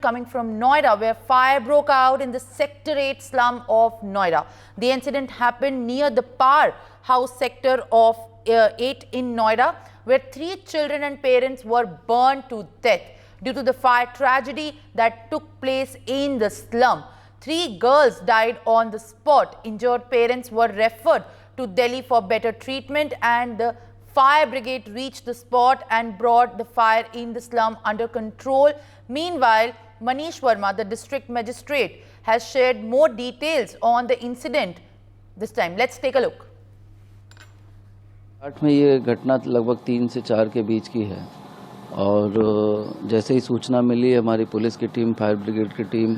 coming from Noida, where fire broke out in the Sector 8 slum of Noida. The incident happened near the Par House sector of 8 in Noida, where 3 children and parents were burned to death due to the fire tragedy that took place in the slum. 3 girls died on the spot. Injured parents were referred to Delhi for better treatment, and the fire brigade reached the spot and brought the fire in the slum under control. Meanwhile, Manish Verma, the district magistrate, has shared more details on the incident this time. Let's take a look. में ये घटना लगभग 3 से 4 के बीच की है और जैसे ही सूचना मिली हमारी पुलिस की टीम, फायर ब्रिगेड की टीम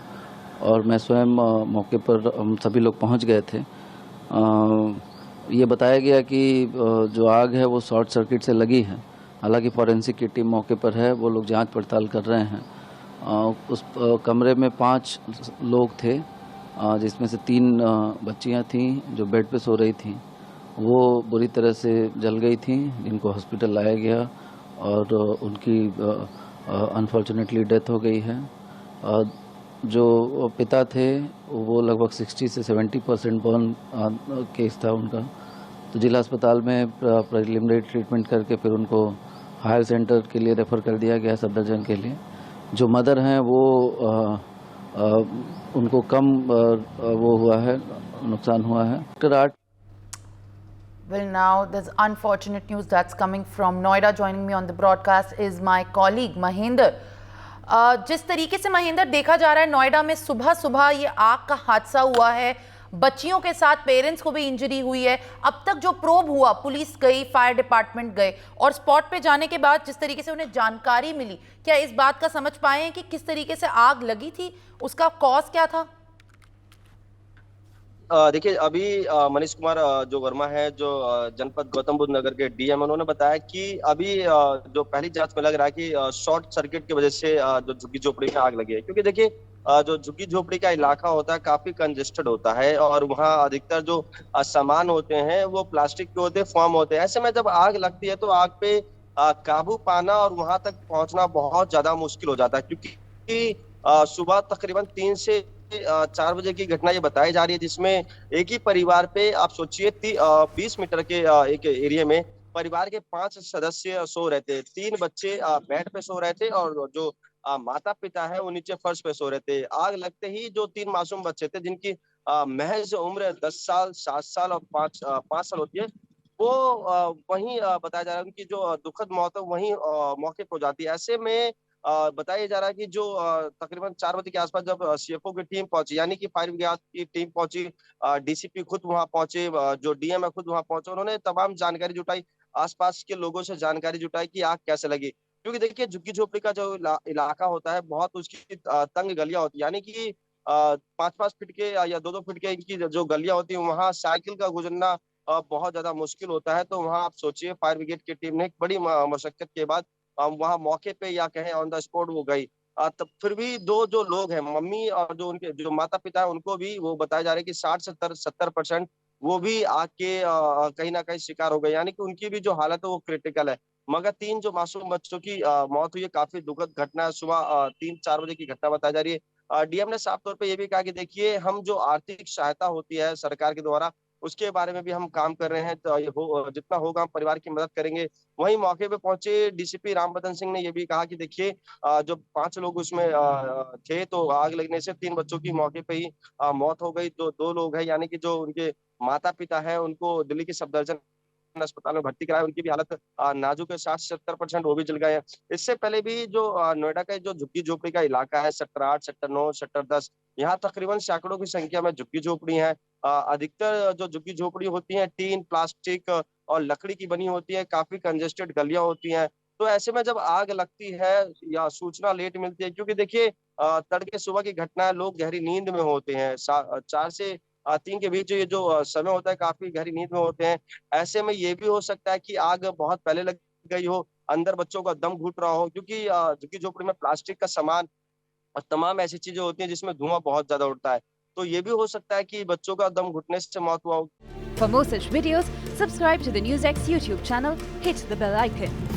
और मैं स्वयं मौके पर हम सभी लोग पहुंच गए थे। ये बताया गया कि जो आग है वो शॉर्ट सर्किट से लगी है। हालांकि फॉरेंसिक की टीम मौके पर है, वो लोग जांच पड़ताल कर रहे हैं। उस कमरे में 5 लोग थे, जिसमें से 3 बच्चियां थीं जो बेड पे सो रही थीं। वो बुरी तरह से जल गई थीं, जिनको हॉस्पिटल लाया गया और उनकी अनफॉर्चुनेटली डेथ हो गई है। जो पिता थे वो लगभग 60 से 70% बर्न केस था उनका, तो जिला अस्पताल में प्रिलिमिनरी ट्रीटमेंट करके फिर उनको हायर सेंटर के लिए रेफ़र कर दिया गया सफदरजंग के लिए। जो मदर हैं वो उनको कम वो हुआ है, नुकसान हुआ है। Well, now there's unfortunate news that's coming from Noida. Joining me on the broadcast is my colleague Mahinder. जिस तरीके से महेंद्र देखा जा रहा है, नोएडा में सुबह सुबह ये आग का हादसा हुआ है, बच्चियों के साथ पेरेंट्स को भी इंजरी हुई है। अब तक जो प्रोब हुआ, पुलिस गई, फायर डिपार्टमेंट गए और स्पॉट पे जाने के बाद जिस तरीके से उन्हें जानकारी मिली, क्या इस बात का समझ पाए हैं कि किस तरीके से आग लगी थी, उसका कॉज क्या था? देखिए, अभी मनीष कुमार जो वर्मा है, जो जनपद गौतम बुद्ध नगर के डीएम, उन्होंने बताया कि अभी जो पहली जांच में लग रहा है कि शॉर्ट सर्किट की वजह से जो झुग्गी झोपड़ी में आग लगी है। क्योंकि देखिए, जो झुग्गी झोपड़ी का इलाका होता है काफी कंजेस्टेड होता है और वहाँ अधिकतर जो सामान होते हैं वो प्लास्टिक के होते हैं, फॉर्म होते हैं। ऐसे में जब आग लगती है तो आग पे काबू पाना और वहां तक पहुंचना बहुत ज्यादा मुश्किल हो जाता है। क्योंकि सुबह तकरीबन 3 से 4 बजे की घटना ये बताई जा रही है, जिसमें एक ही परिवार पे आप सोचिए 20 मीटर के एक एरिया में परिवार के 5 सदस्य सो रहे थे। 3 बच्चे बेड पे सो रहे थे और जो माता पिता है वो नीचे फर्श पे सो रहे थे। आग लगते ही जो 3 मासूम बच्चे थे, जिनकी महज उम्र 10 साल, 7 साल और 5 साल होती है, वो वहीं बताया जा रहा है उनकी जो दुखद मौत है वहीं मौके पर हो जाती है। ऐसे में बताया जा रहा है कि जो तकरीबन 4 बजे के आसपास जब सीएफओ की टीम पहुंची, यानी कि फायर ब्रिगेड की टीम पहुंची, डीसीपी खुद वहां पहुंचे, जो डीएम है खुद वहां पहुंचे, उन्होंने तमाम जानकारी जुटाई, आसपास के लोगों से जानकारी जुटाई कि आग कैसे लगी। क्योंकि देखिए, झुग्गी झोपड़ी का जो इलाका होता है बहुत उसकी तंग गलियां होती है, यानी कि 5-5 फीट के या 2-2 फीट के इनकी जो गलियां होती है वहां साइकिल का गुजरना बहुत ज्यादा मुश्किल होता है। तो वहां आप सोचिए, फायर ब्रिगेड की टीम ने एक बड़ी मशक्कत के बाद वहां मौके पे या कहें ऑन द स्पॉट वो गई। तब फिर भी 2 जो लोग हैं, मम्मी और जो उनके जो माता पिता है, उनको भी वो बताया जा रहा है कि 60-70% वो भी आग के कहीं ना कहीं शिकार हो गए, यानी कि उनकी भी जो हालत है वो क्रिटिकल है। मगर 3 जो मासूम बच्चों की मौत हुई है, काफी दुखद घटना है। सुबह 3-4 बजे की घटना बताई जा रही है। डीएम ने साफ तौर पे ये भी कहा कि देखिए, हम जो आर्थिक सहायता होती है सरकार के द्वारा, उसके बारे में भी हम काम कर रहे हैं, तो ये जितना होगा हम परिवार की मदद करेंगे। वहीं मौके पे पहुंचे डीसीपी रामबदन सिंह ने ये भी कहा कि देखिए, जो 5 लोग उसमें थे, तो आग लगने से 3 बच्चों की मौके पे ही मौत हो गई। तो 2 लोग हैं, यानी कि जो उनके माता पिता हैं, उनको दिल्ली की सफदरजंग अस्पताल में भर्ती कराया, उनकी भी हालत नाजुक है, 60-70% वो भी जल गए हैं। इससे पहले भी जो नोएडा का जो झुग्गी झोपड़ी का इलाका है, सेक्टर 8, सेक्टर 9, सेक्टर 10, यहाँ तकरीबन सैकड़ों की संख्या में झुग्गी झोपड़ी है। अधिकतर जो झुग्गी झोपड़ी होती है टीन, प्लास्टिक और लकड़ी की बनी होती है, काफी कंजेस्टेड गलियां होती हैं। तो ऐसे में जब आग लगती है या सूचना लेट मिलती है, क्योंकि देखिए तड़के सुबह की घटना है, लोग गहरी नींद में होते हैं, 4 से 3 के बीच ये जो समय होता है काफी गहरी नींद में होते हैं। ऐसे में ये भी हो सकता है कि आग बहुत पहले लग गई हो, अंदर बच्चों का दम घुट रहा हो, क्योंकि झुग्गी झोपड़ी में प्लास्टिक का सामान और तमाम ऐसी चीजें होती हैं जिसमें धुआं बहुत ज्यादा उड़ता है। तो ये भी हो सकता है कि बच्चों का दम घुटने से मौत हुआ हो। For more such videos, subscribe to the NewsX YouTube channel, hit the bell icon.